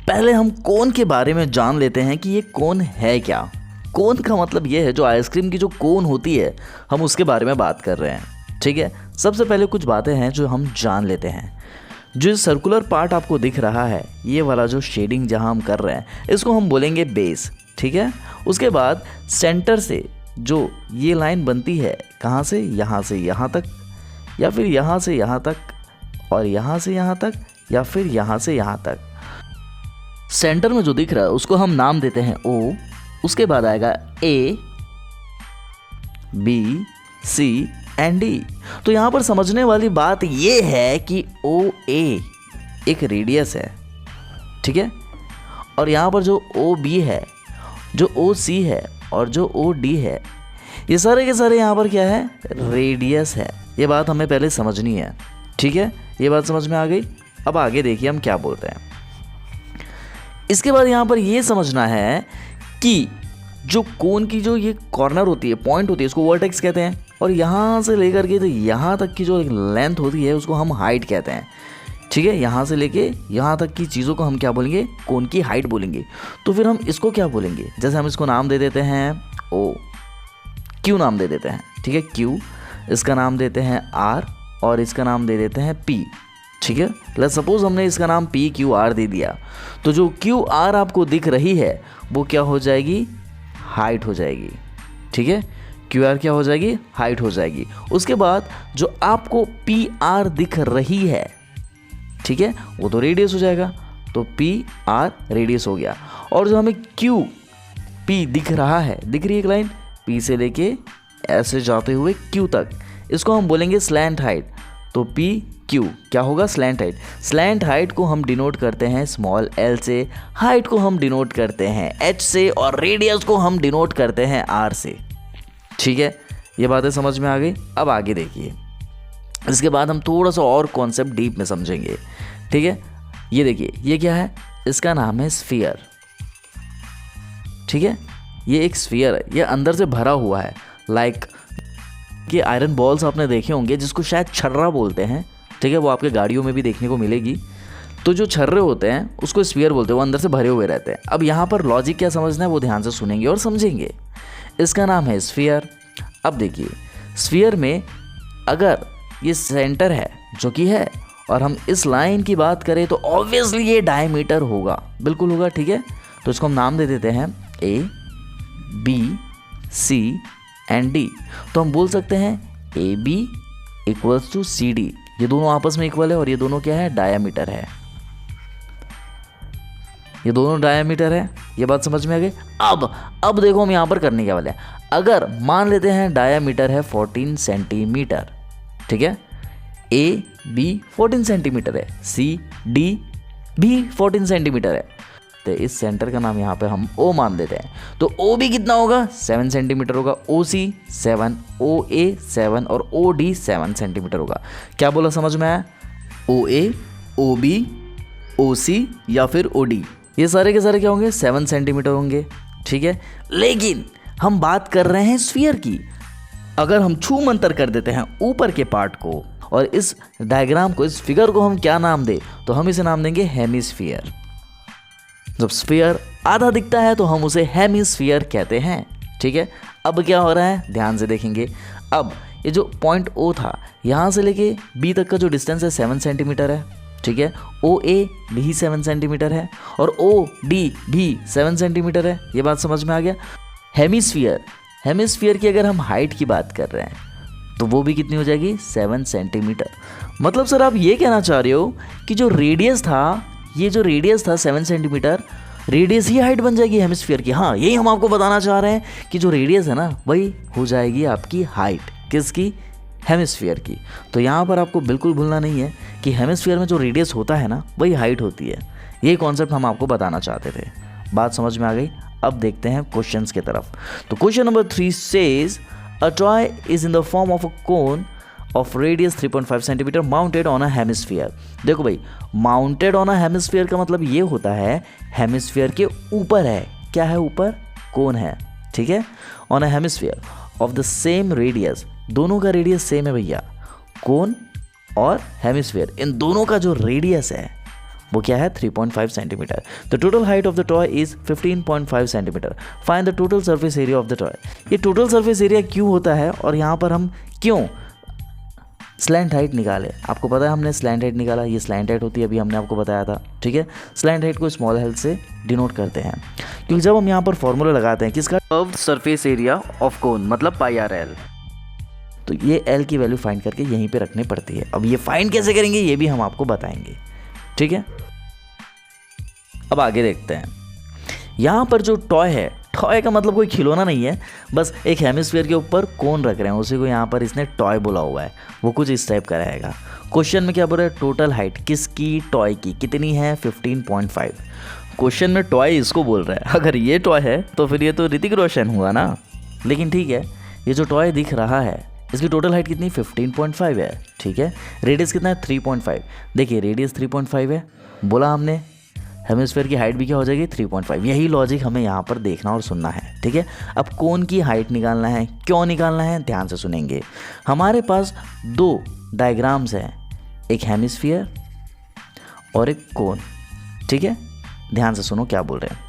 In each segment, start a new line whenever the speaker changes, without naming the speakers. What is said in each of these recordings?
पहले हम कोन के बारे में जान लेते हैं कि ये कोन है क्या। कोन का मतलब ये है जो आइसक्रीम की जो कोन होती है, हम उसके बारे में बात कर रहे हैं। ठीक है, सबसे पहले कुछ बातें हैं जो हम जान लेते हैं। जो सर्कुलर पार्ट आपको दिख रहा है, ये वाला जो शेडिंग जहां हम कर रहे हैं, इसको हम बोलेंगे बेस। ठीक है, उसके बाद सेंटर से जो ये लाइन बनती है, कहाँ से यहाँ तक, या फिर यहाँ से यहाँ तक, और यहाँ से यहाँ तक, या फिर यहाँ से यहाँ तक। सेंटर में जो दिख रहा है उसको हम नाम देते हैं ओ। उसके बाद आएगा ए, बी, सी एंड डी। तो यहाँ पर समझने वाली बात ये है कि ओ ए एक रेडियस है। ठीक है, और यहाँ पर जो ओ बी है, जो ओ सी है और जो ओ डी है, ये सारे के सारे यहाँ पर क्या है, रेडियस है। ये बात हमें पहले समझनी है। ठीक है, ये बात समझ में आ गई। अब आगे देखिए हम क्या बोलते हैं। इसके बाद यहाँ पर ये समझना है कि जो कोन की जो ये कॉर्नर होती है, पॉइंट होती है, इसको वर्टेक्स कहते हैं। और यहाँ से लेकर के तो यहाँ तक की जो लेंथ होती है उसको हम हाइट कहते हैं। ठीक है, यहाँ से लेके यहाँ तक की चीज़ों को हम क्या बोलेंगे, कोन की हाइट बोलेंगे। तो फिर हम इसको क्या बोलेंगे, जैसे हम इसको नाम दे देते हैं ओ, क्यू नाम दे देते हैं। ठीक है, क्यू, इसका नाम देते हैं आर, और इसका नाम दे देते हैं पी। ठीक है, लेट्स सपोज हमने इसका नाम पी क्यू आर दे दिया, तो जो क्यू आर आपको दिख रही है वो क्या हो जाएगी, हाइट हो जाएगी। ठीक है, क्यू आर क्या हो जाएगी, हाइट हो जाएगी। उसके बाद जो आपको पी आर दिख रही है, ठीक है, वो तो रेडियस हो जाएगा। तो पी आर रेडियस हो गया। और जो हमें क्यू पी दिख रहा है, दिख रही है एक लाइन, पी से लेके ऐसे जाते हुए क्यू तक, इसको हम बोलेंगे स्लैंट हाइट। तो पी क्यू क्या होगा, स्लैंट हाइट। स्लैंट हाइट को हम डिनोट करते हैं स्मॉल एल से, हाइट को हम डिनोट करते हैं एच से, और रेडियस को हम डिनोट करते हैं आर से। ठीक है, ये बातें समझ में आ गई। अब आगे देखिए, इसके बाद हम थोड़ा सा और कॉन्सेप्ट डीप में समझेंगे। ठीक है, ये देखिए, ये क्या है, इसका नाम है स्फीयर। ठीक है, ये एक स्फीयर है, ये अंदर से भरा हुआ है। लाइक कि आयरन बॉल्स आपने देखे होंगे जिसको शायद छर्रा बोलते हैं। ठीक है, वो आपके गाड़ियों में भी देखने को मिलेगी। तो जो छर्रे होते हैं उसको स्फीयर बोलते हैं, वो अंदर से भरे हुए रहते हैं। अब यहाँ पर लॉजिक क्या समझना है वो ध्यान से सुनेंगे और समझेंगे। इसका नाम है स्फीयर। अब देखिए, स्फीयर में अगर ये सेंटर है जो कि है, और हम इस लाइन की बात करें तो ऑब्वियसली ये डायमीटर होगा, बिल्कुल होगा। ठीक है, तो इसको हम नाम दे देते हैं A, B, C and D. तो हम बोल सकते हैं A B equals to C D. ये दोनों आपस में इक्वल है और ये दोनों क्या है, डायामीटर है। ये दोनों डायामीटर है। ये बात समझ में आ गई। अब देखो हम यहाँ पर करने क्या वाले हैं। अगर मान लेते हैं डायामीटर है 14 सेंटीमीटर, ठीक है, ए बी 14 सेंटीमीटर है, सी डी भी 14 सेंटीमीटर है, तो इस सेंटर का नाम यहाँ पे हम O मान लेते हैं। तो ओ बी कितना होगा, 7 सेंटीमीटर होगा, ओ सी 7, ओ ए 7 और ओ डी 7 सेंटीमीटर होगा। क्या बोला, समझ में आया? ओ ए, ओ बी, ओ सी या फिर ओ डी, ये सारे के सारे क्या होंगे, 7 सेंटीमीटर होंगे। ठीक है, लेकिन हम बात कर रहे हैं स्फीयर की। अगर हम छू मंतर कर देते हैं ऊपर के पार्ट को, और इस डायग्राम को, इस फिगर को हम क्या नाम दे, तो हम इसे नाम देंगे हेमिस्फीयर। जब स्फीयर आधा दिखता है तो हम उसे हेमिस्फीयर कहते हैं। ठीक है, अब क्या हो रहा है ध्यान से देखेंगे। अब ये जो पॉइंट O था, यहाँ से लेके B तक का जो डिस्टेंस है 7 सेंटीमीटर है। ठीक है, OA भी 7 सेंटीमीटर है और OD भी 7 सेंटीमीटर है। ये बात समझ में आ गया। हेमिस्फीयर की अगर हम हाइट की बात कर रहे हैं तो वो भी कितनी हो जाएगी, 7 सेंटीमीटर। मतलब सर आप ये कहना चाह रहे हो कि जो रेडियस था, ये जो रेडियस था 7 सेंटीमीटर, रेडियस ही हाइट बन जाएगी हेमिस्फीयर की। हाँ, यही हम आपको बताना चाह रहे हैं कि जो रेडियस है ना, वही हो जाएगी आपकी हाइट। किसकी, हेमिस्फीयर की। तो यहाँ पर आपको बिल्कुल भूलना नहीं है कि हेमिस्फीयर में जो रेडियस होता है ना, वही हाइट होती है। यही कॉन्सेप्ट हम आपको बताना चाहते थे। बात समझ में आ गई। अब देखते हैं क्वेश्चंस की तरफ। तो question number 3 says a toy is in the form of a cone of radius 3.5 centimetre mounted on a hemisphere. देखो भाई, माउंटेड ऑन अ हेमिस्फीयर का मतलब ये होता है हेमिस्फीयर के ऊपर है। क्या है ऊपर, कोन है। ठीक है, on a hemisphere of the same radius, दोनों का रेडियस सेम है भैया, कोन और हेमिस्फीयर, इन दोनों का जो रेडियस है वो क्या है 3.5 centimetre. The total height of the toy is 15.5 centimetre. Find the total surface area of the toy. ये टोटल सरफेस एरिया क्यों होता है और यहाँ पर हम क्यों स्लैंट हाइट निकाले? आपको पता है हमने स्लैंट हाइट निकाला, ये स्लैंट हाइट होती है, अभी हमने आपको बताया था, ठीक है। स्लैंट हाइट को स्मॉल एल से डिनोट करते हैं, क्योंकि जब हम यहाँ पर फॉर्मूला लगाते हैं किसका, curved surface area of cone, मतलब पाई आर एल, तो ये एल की वैल्यू फाइंड करके यहीं पे रखनी पड़ती है। अब ये फाइंड कैसे करेंगे ये भी हम आपको बताएंगे, ठीक है। अब आगे देखते हैं। यहाँ पर जो टॉय है, टॉय का मतलब कोई खिलौना नहीं है, बस एक हेमिस्फीयर के ऊपर कोन रख रहे हैं, उसी को यहाँ पर इसने टॉय बोला हुआ है। वो कुछ इस टाइप का रहेगा। क्वेश्चन में क्या बोल रहा है, टोटल हाइट किसकी, टॉय की कितनी है 15.5। क्वेश्चन में टॉय इसको बोल रहा है, अगर ये टॉय है तो फिर ये तो ऋतिक रोशन हुआ ना। लेकिन ठीक है, ये जो टॉय दिख रहा है इसकी टोटल हाइट कितनी 15.5 है, ठीक है। रेडियस कितना है 3.5। देखिए रेडियस 3.5 है, बोला हमने हेमिस्फीयर की हाइट भी क्या हो जाएगी 3.5। यही लॉजिक हमें यहाँ पर देखना और सुनना है, ठीक है। अब कोन की हाइट निकालना है, क्यों निकालना है ध्यान से सुनेंगे। हमारे पास दो डायग्राम्स हैं, एक हेमिस्फीयर और एक कोन, ठीक है। ध्यान से सुनो क्या बोल रहे हैं।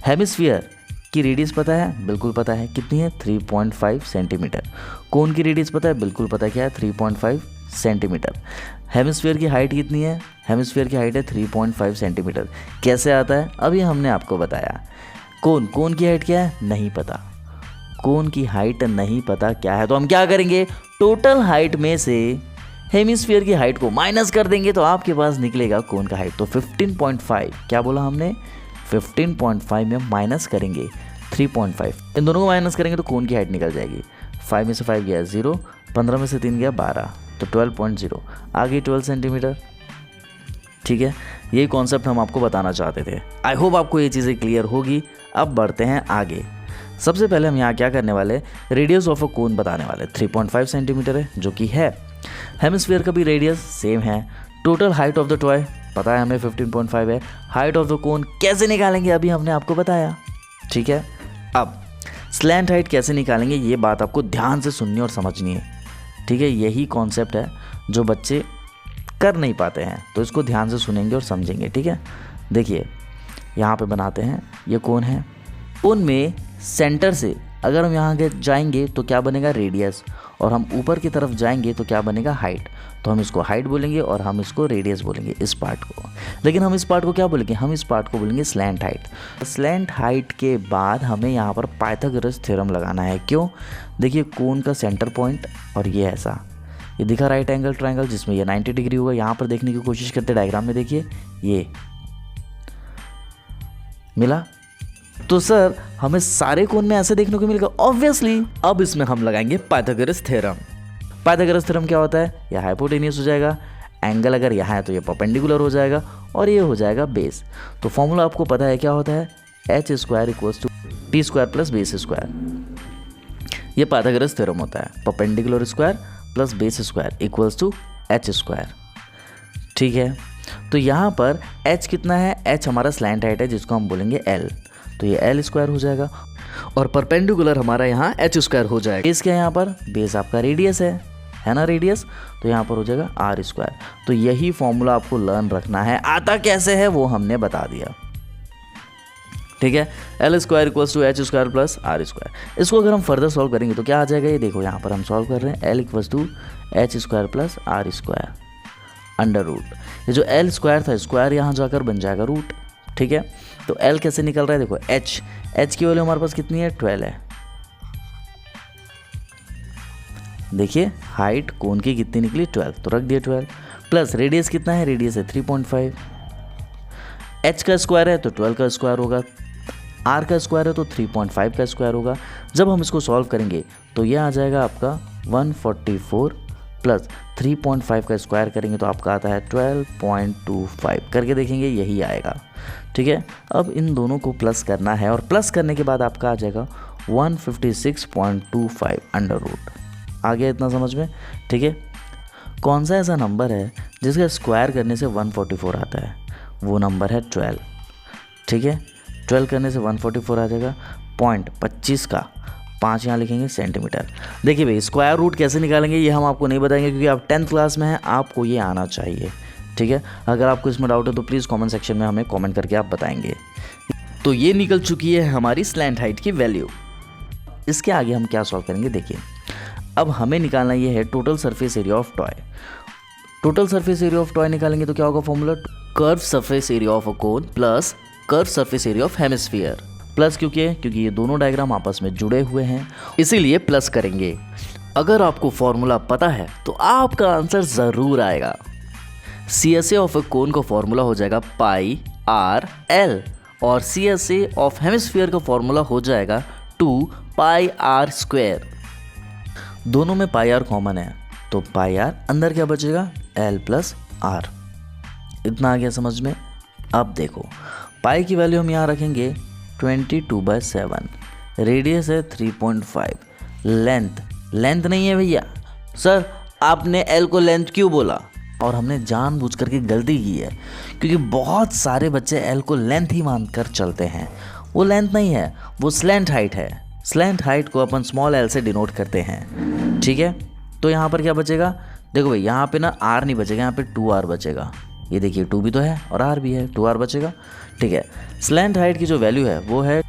हेमिस्फीयर की रेडियस पता है, बिल्कुल पता है, कितनी है 3.5 सेंटीमीटर। कोन की रेडियस पता है, बिल्कुल पता है, क्या है 3.5 सेंटीमीटर। हेमिस्फीयर की हाइट कितनी है, हेमिस्फीयर की हाइट है 3.5 सेंटीमीटर। कैसे आता है अभी हमने आपको बताया। कोन की हाइट क्या है नहीं पता, कोन की हाइट नहीं पता क्या है, तो हम क्या करेंगे, टोटल हाइट में से हेमिस्फीयर की हाइट को माइनस कर देंगे तो आपके पास निकलेगा कोन का हाइट। तो 15.5 क्या बोला हमने, 15.5 में माइनस करेंगे 3.5, इन दोनों को माइनस करेंगे तो कोन की हाइट निकल जाएगी। 5 में से 5 गया 0, 15 में से 3 गया 12, तो 12.0 आ गई 12 सेंटीमीटर, ठीक है। यही कॉन्सेप्ट हम आपको बताना चाहते थे। आई होप आपको ये चीज़ें क्लियर होगी। अब बढ़ते हैं आगे। सबसे पहले हम यहाँ क्या करने वाले, रेडियस ऑफ अ कोन बताने वाले। 3.5 सेंटीमीटर है जो कि है, हेमिस्फीयर का भी रेडियस सेम है। Total height of the toy पता है हमें 15.5 है। हाइट ऑफ द कोन कैसे निकालेंगे अभी हमने आपको बताया, ठीक है। अब स्लैंट हाइट कैसे निकालेंगे ये बात आपको ध्यान से सुननी और समझनी है, ठीक है। यही कॉन्सेप्ट है जो बच्चे कर नहीं पाते हैं, तो इसको ध्यान से सुनेंगे और समझेंगे, ठीक है। देखिए यहाँ पे बनाते हैं, ये कोन है, कोन में सेंटर से अगर हम यहाँ जाएंगे तो क्या बनेगा रेडियस, और हम ऊपर की तरफ जाएंगे तो क्या बनेगा हाइट। तो हम इसको हाइट बोलेंगे और हम इसको रेडियस बोलेंगे, इस पार्ट को। लेकिन हम इस पार्ट को क्या बोलेंगे, हम इस पार्ट को बोलेंगे स्लैंट हाइट। स्लैंट हाइट के बाद हमें यहाँ पर पाइथागोरस थ्योरम लगाना है। क्यों, देखिए कोन का सेंटर पॉइंट और ये ऐसा, ये दिखा राइट एंगल ट्रायंगल जिसमें ये 90 डिग्री होगा। यहाँ पर देखने की कोशिश करते डायग्राम में, देखिए ये मिला। तो सर हमें सारे कोन में ऐसे देखने को मिलेगा, ऑब्वियसली। अब इसमें हम लगाएंगे पाइथागोरस थ्योरम। पाइथागोरस थ्योरम क्या होता है, यह हाइपोटेन्यूस हो जाएगा, एंगल अगर यहाँ है तो ये परपेंडिकुलर हो जाएगा, और ये हो जाएगा बेस। तो फॉर्मूला आपको पता है क्या होता है, h² = t² + बेस स्क्वायर। ये पाइथागोरस थ्योरम होता है, perpendicular square plus base square = h², ठीक है। तो यहाँ पर h कितना है, h हमारा स्लैंट हाइट है जिसको हम बोलेंगे l, तो ये l² हो जाएगा, और परपेंडिकुलर हमारा यहाँ h² हो जाएगा। बेस क्या है यहाँ पर, बेस आपका रेडियस है ना, रेडियस, तो यहाँ पर हो जाएगा r²। तो यही फॉर्मूला आपको लर्न रखना है। आता कैसे है वो हमने बता दिया, ठीक है। l² = h² + r²। इसको अगर हम फर्दर सॉल्व करेंगे तो क्या आ जाएगा, ये देखो यहाँ पर हम सॉल्व कर रहे हैं, l = h² + r², under root. ये जो l² था, स्क्वायर यहाँ जाकर बन जाएगा रूट, ठीक है। तो l कैसे निकल रहा है, देखो h की वैल्यू हमारे पास कितनी है 12 है। देखिए हाइट कोन की कितनी निकली 12, तो रख दिया 12, प्लस रेडियस कितना है, रेडियस है 3.5, h का स्क्वायर है तो 12 का स्क्वायर होगा, r का स्क्वायर है तो 3.5 का स्क्वायर होगा। जब हम इसको सॉल्व करेंगे तो ये आ जाएगा आपका 144 प्लस 3.5 का स्क्वायर करेंगे तो आपका आता है 12.25, करके देखेंगे यही आएगा, ठीक है। अब इन दोनों को प्लस करना है, और प्लस करने के बाद आपका आ जाएगा 156.25 अंडर रूट। आ गया इतना समझ में, ठीक है। कौन सा ऐसा नंबर है जिसका स्क्वायर करने से 144 आता है, वो नंबर है 12, ठीक है। 12 करने से 144 आ जाएगा, 0.25 का 5 यहाँ लिखेंगे सेंटीमीटर। देखिए भाई स्क्वायर रूट कैसे निकालेंगे ये हम आपको नहीं बताएंगे, क्योंकि आप 10th क्लास में हैं, आपको ये आना चाहिए, ठीक है, अगर आपको इसमें डाउट है तो प्लीज़ कमेंट सेक्शन में हमें कमेंट करके आप बताएंगे। तो ये निकल चुकी है हमारी स्लैंट हाइट की वैल्यू। इसके आगे हम क्या सॉल्व करेंगे देखिए। अब हमें निकालना ये है total surface area of toy. Total surface area of toy निकालेंगे तो क्या होगा formula, curve surface area of a cone plus curve surface area of hemisphere. Plus क्योंकि ये दोनों डायग्राम आपस में जुड़े हुए हैं इसीलिए प्लस करेंगे। अगर आपको फॉर्मूला पता है तो आपका आंसर ज़रूर आएगा। CSA ऑफ ए कोन का फॉर्मूला हो जाएगा पाई आर एल और CSA ऑफ हेमिस्फीयर का फॉर्मूला हो जाएगा 2 पाई आर स्क्वायर। दोनों में पाई आर कॉमन है तो पाई आर, अंदर क्या बचेगा एल प्लस आर। इतना आ गया समझ में। अब देखो पाई की वैल्यू हम यहाँ रखेंगे 22/7, रेडियस है 3.5, लेंथ नहीं है भैया। सर आपने एल को लेंथ क्यों बोला? और हमने जानबूझ करके गलती की है क्योंकि बहुत सारे बच्चे एल को लेंथ ही मानकर चलते हैं। वो लेंथ नहीं है, वो स्लैंट हाइट है। स्लैंट हाइट को अपन स्मॉल एल से डिनोट करते हैं, ठीक है। तो यहाँ पर क्या बचेगा, देखो भाई यहाँ पे ना आर नहीं बचेगा, यहाँ पे 2r बचेगा। ये देखिए 2 भी तो है और r भी है, 2r बचेगा, ठीक है। स्लैंट हाइट की जो वैल्यू है वो है,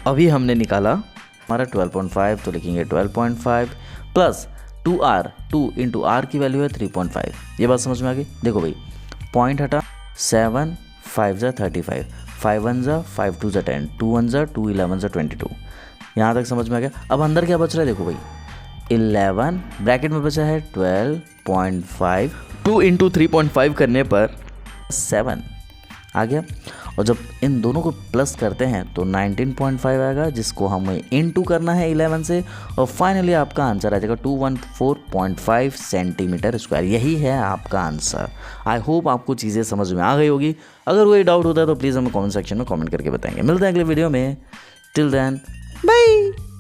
अभी हमने निकाला हमारा 12.5, तो लिखेंगे 12.5 प्लस 2r, 2 इंटू आर की वैल्यू है 3.5। ये बात समझ में आ गई। देखो भाई पॉइंट हटा, 7 5 ज़ा 35, 5 1 ज़ा 5 2 ज़ा 10, 2 1 ज़ा 2 11 ज़ा 22। यहाँ तक समझ में आ गया। अब अंदर क्या बच रहा है देखो भाई, 11 ब्रैकेट में बचा है 12.5, 2 इंटू 3.5 करने पर 7 आ गया। और जब इन दोनों को प्लस करते हैं तो 19.5 आएगा, जिसको हमें इनटू करना है 11 से, और फाइनली आपका आंसर आ जाएगा 214.5 सेंटीमीटर स्क्वायर। यही है आपका आंसर। आई होप आपको चीज़ें समझ में आ गई होगी। अगर कोई डाउट होता है तो प्लीज़ हमें कमेंट सेक्शन में कमेंट करके बताएंगे। मिलते हैं अगले वीडियो में। Till then bye.